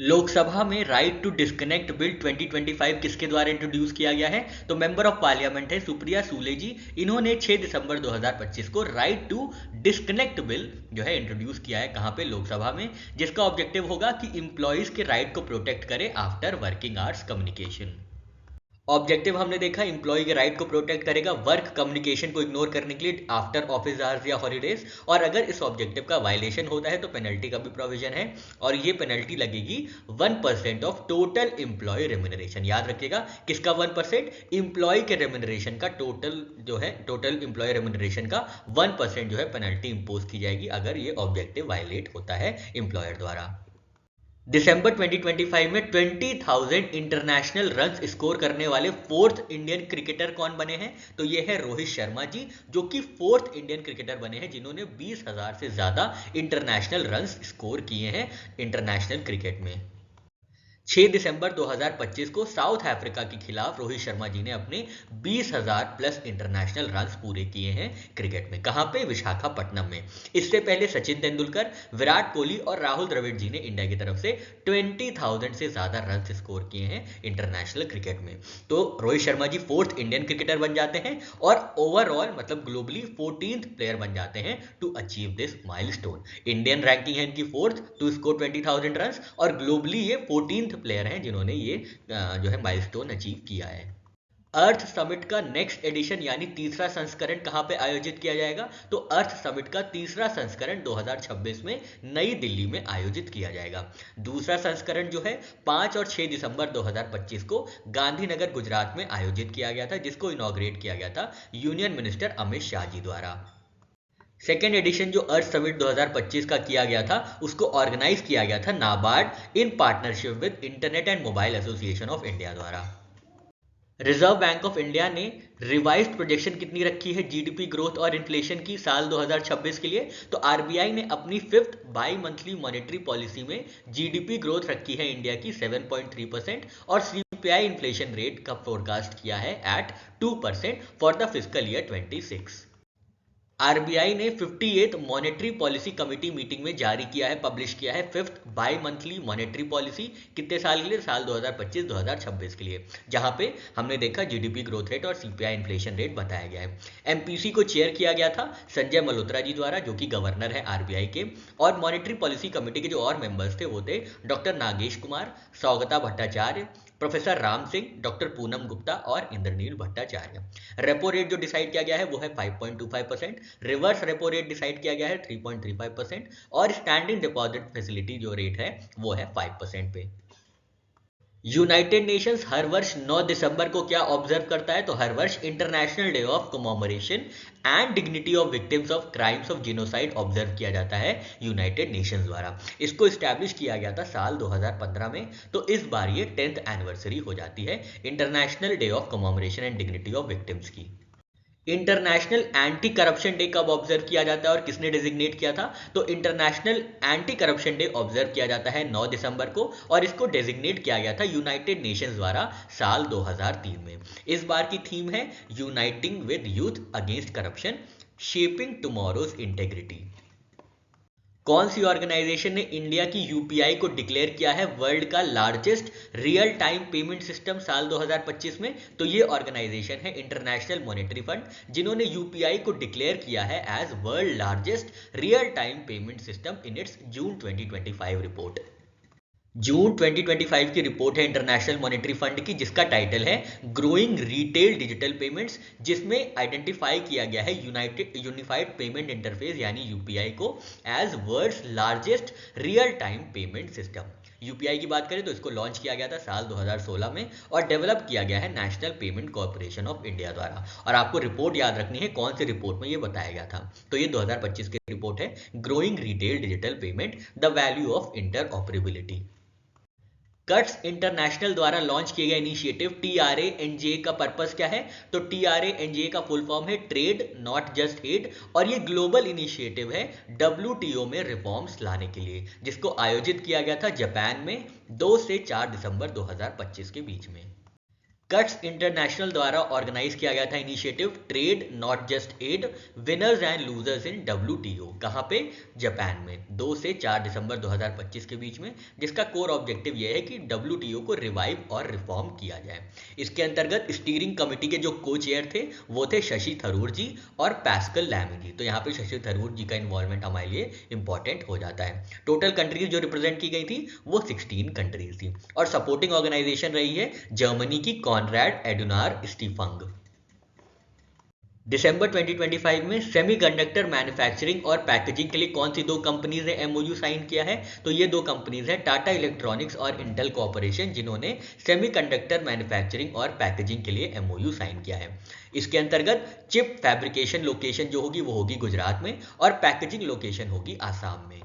लोकसभा में right to disconnect bill 2025 किसके द्वारा इंट्रोड्यूस किया गया है? तो मेंबर ऑफ पार्लियामेंट है सुप्रिया सूले जी। इन्होंने 6 दिसंबर 2025 को राइट टू डिस्कनेक्ट बिल जो है इंट्रोड्यूस किया है। कहां पे? लोकसभा में। जिसका ऑब्जेक्टिव होगा कि इंप्लॉइज के राइट को प्रोटेक्ट करे after working hours communication. Objective हमने देखा, इंप्लॉय के राइट को प्रोटेक्ट करेगा वर्क कम्युनिकेशन को इग्नोर करने के लिए आफ्टर ऑफिस आवर्स या हॉलीडेज। और अगर इस ऑब्जेक्टिव का वायलेशन होता है तो पेनल्टी का भी प्रोविजन है, और ये पेनल्टी लगेगी 1% ऑफ टोटल इंप्लॉय रेम्यूनरेशन। याद रखिएगा, किसका 1%? इंप्लॉय के रेम्यूनरेशन का टोटल जो है, टोटल इंप्लॉय रेम्यूनरेशन का 1% जो है पेनल्टी इंपोज की जाएगी अगर ये ऑब्जेक्टिव वायलेट होता है इंप्लॉयर द्वारा। दिसंबर 2025 में 20,000 इंटरनेशनल रन्स स्कोर करने वाले फोर्थ इंडियन क्रिकेटर कौन बने हैं? तो ये है रोहित शर्मा जी, जो कि फोर्थ इंडियन क्रिकेटर बने हैं जिन्होंने 20,000 से ज्यादा इंटरनेशनल रन्स स्कोर किए हैं इंटरनेशनल क्रिकेट में। 6 दिसंबर 2025 को साउथ अफ्रीका के खिलाफ रोहित शर्मा जी ने अपने 20,000 प्लस इंटरनेशनल रन्स पूरे किए हैं क्रिकेट में। कहां पे? विशाखापट्टनम में। इससे पहले सचिन तेंदुलकर, विराट कोहली और राहुल द्रविड़ जी ने इंडिया की तरफ से 20,000 से ज्यादा रन स्कोर किए हैं इंटरनेशनल क्रिकेट में। तो Rohit Sharma ji fourth Indian cricketer बन जाते हैं और ओवरऑल मतलब ग्लोबली 14th प्लेयर बन जाते हैं to achieve this milestone. Indian ranking है इनकी फोर्थ टू स्कोर 20,000 रन, और ग्लोबली ये 14th प्लेयर हैं जिन्होंने ये जो है माइलस्टोन अचीव किया है। अर्थ समिट का नेक्स्ट एडिशन यानी तीसरा संस्करण कहां पे आयोजित किया जाएगा? तो अर्थ समिट का तीसरा संस्करण 2026 में नई दिल्ली में आयोजित किया जाएगा। दूसरा संस्करण जो है 5 और 6 दिसंबर 2025 को गांधीनगर गुजरात में आयोजित किया गया था, जिसको इनॉग्रेट किया गया था यूनियन मिनिस्टर अमित शाह जी द्वारा। सेकेंड एडिशन जो अर्थ समिट 2025 का किया गया था, उसको ऑर्गेनाइज किया गया था NABARD in partnership with internet and mobile association of India द्वारा। रिजर्व बैंक ऑफ इंडिया ने रिवाइज्ड प्रोजेक्शन कितनी रखी है जीडीपी ग्रोथ और इन्फ्लेशन की साल 2026 के लिए? तो आरबीआई ने अपनी fifth bi monthly monetary policy में जीडीपी ग्रोथ रखी है इंडिया की 7.3% और सीपीआई इन्फ्लेशन रेट का फोरकास्ट किया है at 2% for the fiscal year 26। RBI ने 58th monetary policy committee meeting में जारी किया है, पब्लिश किया है fifth bi monthly monetary policy. कितने साल के लिए? साल 2025-2026 के लिए, जहां पे हमने देखा जीडीपी ग्रोथ रेट और सीपीआई इन्फ्लेशन रेट बताया गया है। एमपीसी को चेयर किया गया था संजय मल्होत्रा जी द्वारा, जो कि गवर्नर है आरबीआई के, और मॉनेटरी पॉलिसी कमेटी के जो और मेंबर्स थे वो थे doctor Nagesh Kumar, Saugata Bhattacharya, professor Ram Singh, doctor Poonam Gupta और इंद्रनील भट्टाचार्य। रेपो रेट जो डिसाइड किया गया है वो है 5.25%, रिवर्स रेपो रेट डिसाइड किया गया है 3.35%, और स्टैंडिंग डिपॉजिट फैसिलिटी जो रेट है वो है 5% पे। यूनाइटेड नेशंस हर वर्ष 9 दिसंबर को क्या ऑब्जर्व करता है? तो हर वर्ष international day of commemoration and dignity of victims of crimes of genocide observe किया जाता है यूनाइटेड नेशंस द्वारा। इसको स्टैब्लिश किया गया था साल 2015 में, तो इस बार ये 10th एनिवर्सरी हो जाती है international day of commemoration and dignity of victims की। इंटरनेशनल एंटी करप्शन डे कब ऑब्जर्व किया जाता है और किसने डिजिग्नेट किया था? तो international anti corruption day observe किया जाता है 9 दिसंबर को, और इसको डेजिग्नेट किया गया था यूनाइटेड नेशंस द्वारा साल 2003 में। इस बार की थीम है uniting with youth against corruption, shaping tomorrow's integrity. कौन सी ऑर्गेनाइजेशन ने इंडिया की यूपीआई को डिक्लेयर किया है वर्ल्ड का largest real time payment system साल 2025 में? तो ये ऑर्गेनाइजेशन है इंटरनेशनल मॉनेटरी फंड, जिन्होंने यूपीआई को डिक्लेयर किया है as world largest real time payment system in its June 2025 report. June 2025 की रिपोर्ट है इंटरनेशनल मॉनेटरी फंड की, जिसका टाइटल है ग्रोइंग रिटेल डिजिटल पेमेंट्स, जिसमें आइडेंटिफाई किया गया है यूनिफाइड पेमेंट इंटरफेस यानी यूपीआई को as world's largest real time payment system. UPI की बात करें तो इसको लॉन्च किया गया था साल 2016 में और डेवलप किया गया है national payment corporation of India द्वारा। और आपको रिपोर्ट याद रखनी है कौन सी रिपोर्ट में ये बताया गया था, तो ये 2025 की रिपोर्ट है growing retail digital payment the value of inter operability. Cuts international द्वारा लॉन्च किए गए इनिशिएटिव TRA-NJA का पर्पस क्या है? तो TRA-NJA का फुल फॉर्म है ट्रेड नॉट जस्ट एड, और ये ग्लोबल इनिशिएटिव है WTO में रिफॉर्म्स लाने के लिए, जिसको आयोजित किया गया था जापान में 2 से 4 दिसंबर 2025 के बीच में। कट्स इंटरनेशनल द्वारा ऑर्गेनाइज किया गया था initiative trade not just aid, winners and losers in WTO। कहाँ पे? जापान में 2 से 4 दिसंबर 2025 के बीच में, जिसका कोर ऑब्जेक्टिव यह है कि WTO को रिवाइव और रिफॉर्म किया जाए। इसके अंतर्गत स्टीयरिंग कमेटी के जो को चेयर थे वो थे शशि थरूर जी और पैस्कल लैमी जी। तो यहाँ पे शशि थरूर जी का इन्वॉल्वमेंट हमारे लिए इंपॉर्टेंट हो जाता है। टोटल कंट्रीज जो रिप्रेजेंट की गई थी वो 16 कंट्रीज थी, और सपोर्टिंग ऑर्गेनाइजेशन रही है जर्मनी की कॉनराड एडुनार स्टीफंग। दिसंबर 2025 में सेमीकंडक्टर मैन्युफैक्चरिंग और पैकेजिंग के लिए कौन सी दो कंपनीज ने MOU साइन किया है? तो ये दो कंपनीज हैं टाटा इलेक्ट्रॉनिक्स और इंटेल कॉर्पोरेशन, जिन्होंने सेमीकंडक्टर मैन्युफैक्चरिंग और पैकेजिंग के लिए MOU साइन किया है। इसके अंतर्गत चिप फैब्रिकेशन लोकेशन जो होगी वो होगी गुजरात में, और पैकेजिंग लोकेशन होगी आसाम में।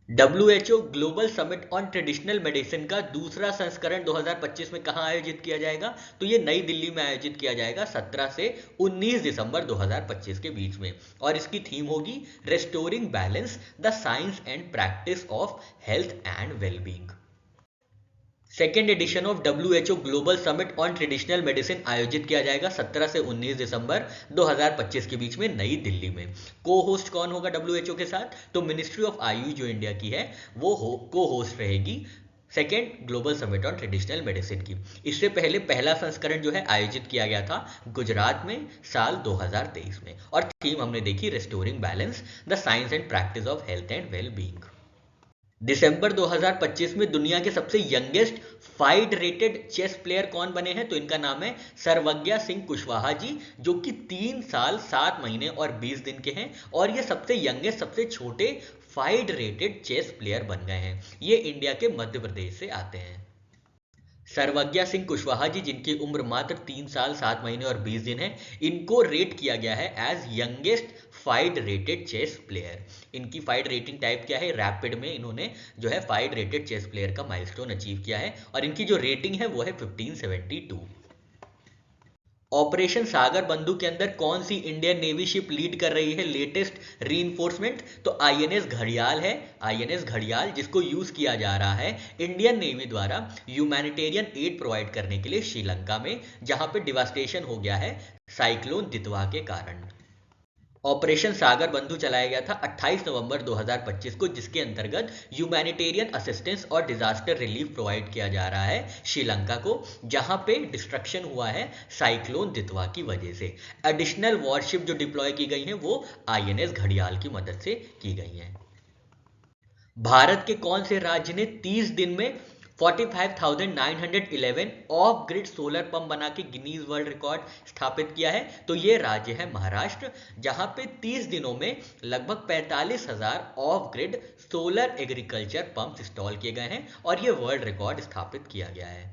WHO global summit on traditional medicine का दूसरा संस्करण 2025 में कहां आयोजित किया जाएगा? तो ये नई दिल्ली में आयोजित किया जाएगा 17 से 19 दिसंबर 2025 के बीच में, और इसकी थीम होगी restoring balance, the science and practice of health and wellbeing. Second edition of WHO global summit on traditional medicine आयोजित किया जाएगा 17 से 19 दिसंबर 2025 के बीच में नई दिल्ली में। को होस्ट कौन होगा WHO के साथ? तो मिनिस्ट्री ऑफ आयुष जो इंडिया की है वो को होस्ट रहेगी second global summit on traditional medicine की। इससे पहले पहला संस्करण जो है आयोजित किया गया था गुजरात में साल 2023 में, और थीम हमने देखी restoring balance, the science and practice of health and well being. दिसंबर 2025 में दुनिया के सबसे youngest FIDE rated chess player कौन बने हैं? तो इनका नाम है सर्वज्ञा सिंह कुशवाहा जी, जो कि 3 साल 7 महीने और 20 दिन के हैं, और ये सबसे यंगेस्ट, सबसे छोटे फाइड रेटेड चेस प्लेयर बन गए हैं। ये इंडिया के मध्य प्रदेश से आते हैं। सर्वज्ञा सिंह कुशवाहा जी, जिनकी उम्र मात्र 3 साल 7 महीने और 20 दिन है, इनको रेट किया गया है as youngest FIDE rated chess player. इनकी फाइड रेटिंग टाइप क्या है? रैपिड में इन्होंने जो है फाइड रेटेड चेस प्लेयर का माइलस्टोन अचीव किया है, और इनकी जो रेटिंग है वो है 1572। ऑपरेशन सागर बंधु के अंदर कौन सी इंडियन नेवी शिप लीड कर रही है लेटेस्ट रीइंफोर्समेंट? तो INS घड़ियाल है, INS घड़ियाल, जिसको यूज किया जा रहा है इंडियन नेवी द्वारा ह्यूमैनिटेरियन एड प्रोवाइड करने के लिए श्रीलंका में, जहां पे डिवास्टेशन हो गया है साइक्लोन दितवा के कारण। ऑपरेशन सागर बंधु चलाया गया था 28 नवंबर 2025 को, जिसके अंतर्गत ह्यूमैनिटेरियन असिस्टेंस और डिजास्टर रिलीफ प्रोवाइड किया जा रहा है श्रीलंका को, जहां पे डिस्ट्रक्शन हुआ है साइक्लोन दितवा की वजह से। एडिशनल वॉरशिप जो डिप्लॉय की गई हैं वो INS घड़ियाल की मदद से की गई हैं। भारत के कौन से राज्य ने 30 दिन में 45,911 ऑफ ग्रिड सोलर पंप बना के गिनीज वर्ल्ड रिकॉर्ड स्थापित किया है? तो ये राज्य है महाराष्ट्र, जहां पे 30 दिनों में लगभग 45,000 of grid solar agriculture pump install किए गए हैं, और ये वर्ल्ड रिकॉर्ड स्थापित किया गया है।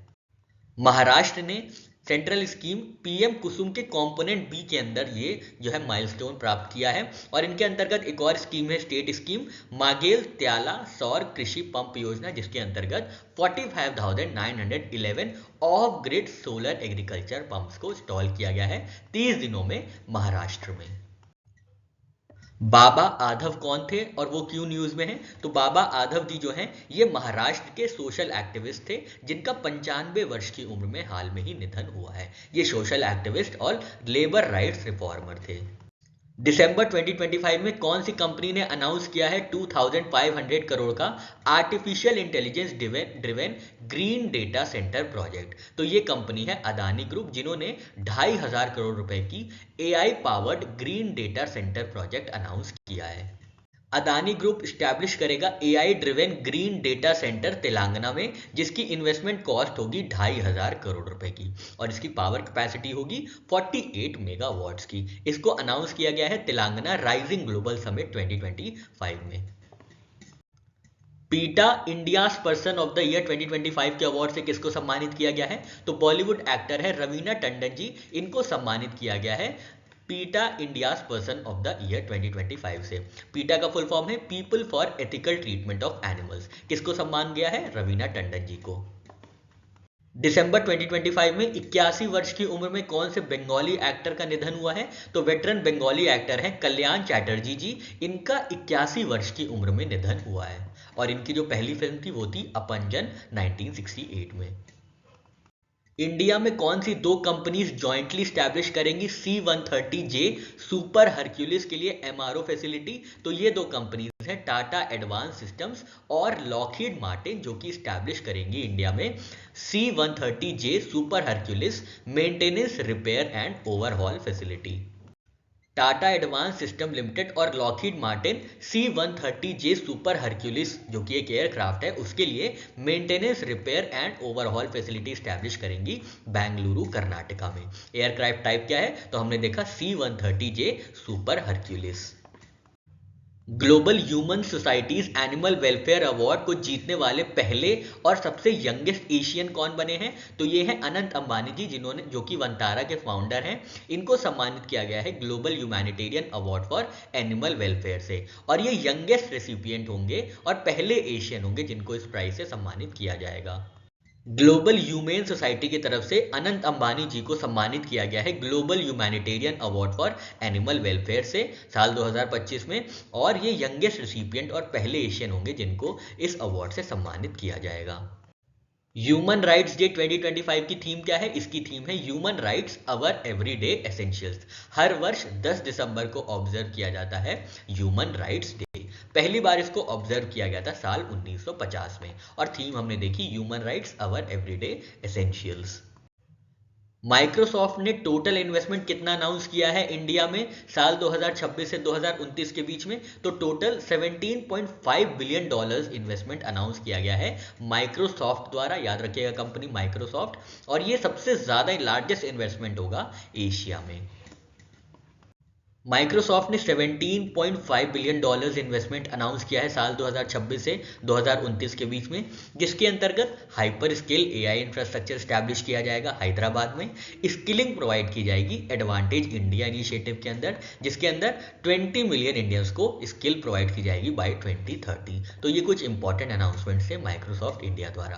महाराष्ट्र ने सेंट्रल स्कीम PM कुसुम के कंपोनेंट B के अंदर ये जो है माइलस्टोन प्राप्त किया है, और इनके अंतर्गत एक और स्कीम है स्टेट स्कीम मागेल त्याला सौर कृषि पंप योजना, जिसके अंतर्गत 45,911 of grid solar agriculture pumps को इंस्टॉल किया गया है 30 दिनों में महाराष्ट्र में। बाबा आधव कौन थे और वो क्यों न्यूज में हैं? तो बाबा आधव जी जो हैं ये महाराष्ट्र के सोशल एक्टिविस्ट थे, जिनका 95 वर्ष की उम्र में हाल में ही निधन हुआ है। ये सोशल एक्टिविस्ट और लेबर राइट्स रिफॉर्मर थे। दिसंबर 2025 में कौन सी कंपनी ने अनाउंस किया है 2500 करोड़ का artificial intelligence driven green data centre project? तो ये कंपनी है अदानी ग्रुप, जिन्होंने 2,500 करोड़ रुपए की AI powered green data centre project announce किया है। अदानी ग्रुप स्टैब्लिश करेगा AI driven green data centre Telangana में, जिसकी इन्वेस्टमेंट कॉस्ट होगी 2,500 करोड़ रुपए की, और इसकी पावर कैपेसिटी होगी 48 मेगावाट्स की। इसको अनाउंस किया गया है तेलंगाना राइजिंग ग्लोबल समिट 2025 में। पीटा India's person of the year 2025 के अवार्ड से किसको सम्मानित किया गया है? तो बॉलीवुड एक्टर है रवीना टंडन जी, इनको सम्मानित किया गया है पीटा India's person of the year 2025 से। पीटा का फुल फॉर्म है people for ethical treatment of animals. किसको सम्मान गया है? रवीना टंडन जी को। दिसंबर 2025 में 81 वर्ष की उम्र में कौन से बंगाली एक्टर का निधन हुआ है? तो वेटरन बंगाली एक्टर हैं कल्याण चैटर्जी जी, इनका 81 वर्ष की उम्र में निधन हुआ है, और इनकी जो पहली फिल्म थी वो थी अपंजन 1968 में। इंडिया में कौन सी दो कंपनीज जॉइंटली स्टैब्लिश करेंगी C-130J सुपर हरक्यूलिस के लिए एमआरओ फैसिलिटी? तो ये दो कंपनीज हैं टाटा एडवांस सिस्टम्स और लॉकहीड मार्टिन, जो कि स्टैब्लिश करेंगी इंडिया में C-130J super Hercules maintenance, repair and overhaul facility. Tata advance system limited और Lockheed Martin C-130J super Hercules, जो कि एक एयरक्राफ्ट है, उसके लिए maintenance, repair and overhaul facility establish करेंगी बेंगलुरु कर्नाटका में। एयरक्राफ्ट टाइप क्या है? तो हमने देखा C-130J super Hercules. Global human societies animal welfare award को जीतने वाले पहले और सबसे यंगेस्ट एशियन कौन बने हैं? तो ये हैं अनंत अंबानी जी, जो कि वंतारा के फाउंडर हैं। इनको सम्मानित किया गया है global humanitarian award for animal welfare से, और ये यंगेस्ट रेसिपिएंट होंगे और पहले एशियन होंगे जिनको इस प्राइज से सम्मानित किया जाएगा। ग्लोबल ह्यूमेन सोसाइटी की तरफ से अनंत अंबानी जी को सम्मानित किया गया है global humanitarian award for animal welfare से साल 2025 में, और ये यंगेस्ट रिसिपिएंट और पहले एशियन होंगे जिनको इस अवार्ड से सम्मानित किया जाएगा। ह्यूमन राइट्स डे 2025 की थीम क्या है? इसकी थीम है human rights over everyday essentials. हर वर्ष 10 दिसंबर को ऑब्जर्व किया जाता है ह्यूमन राइट्स डे। पहली बार इसको ऑब्जर्व किया गया था साल 1950 में, और थीम हमने देखी human rights over everyday essentials. Microsoft ने टोटल इन्वेस्टमेंट कितना अनाउंस किया है इंडिया में साल 2026 से 2029 के बीच में? तो टोटल $17.5 बिलियन इन्वेस्टमेंट अनाउंस किया गया है माइक्रोसॉफ्ट द्वारा। याद रखिएगा कंपनी माइक्रोसॉफ्ट, और ये सबसे ज्यादा लार्जेस्ट इन्वेस्टमेंट होगा एशिया में। माइक्रोसॉफ्ट ने $17.5 बिलियन इन्वेस्टमेंट अनाउंस किया है साल 2026 से 2029 के बीच में, जिसके अंतर्गत hyper scale AI infrastructure establish किया जाएगा हैदराबाद में। स्किलिंग प्रोवाइड की जाएगी एडवांटेज इंडिया इनिशिएटिव के अंदर, जिसके अंदर 20 मिलियन इंडियंस को स्किल प्रोवाइड की जाएगी बाय 2030। तो ये कुछ इंपॉर्टेंट अनाउंसमेंट्स है माइक्रोसॉफ्ट इंडिया द्वारा।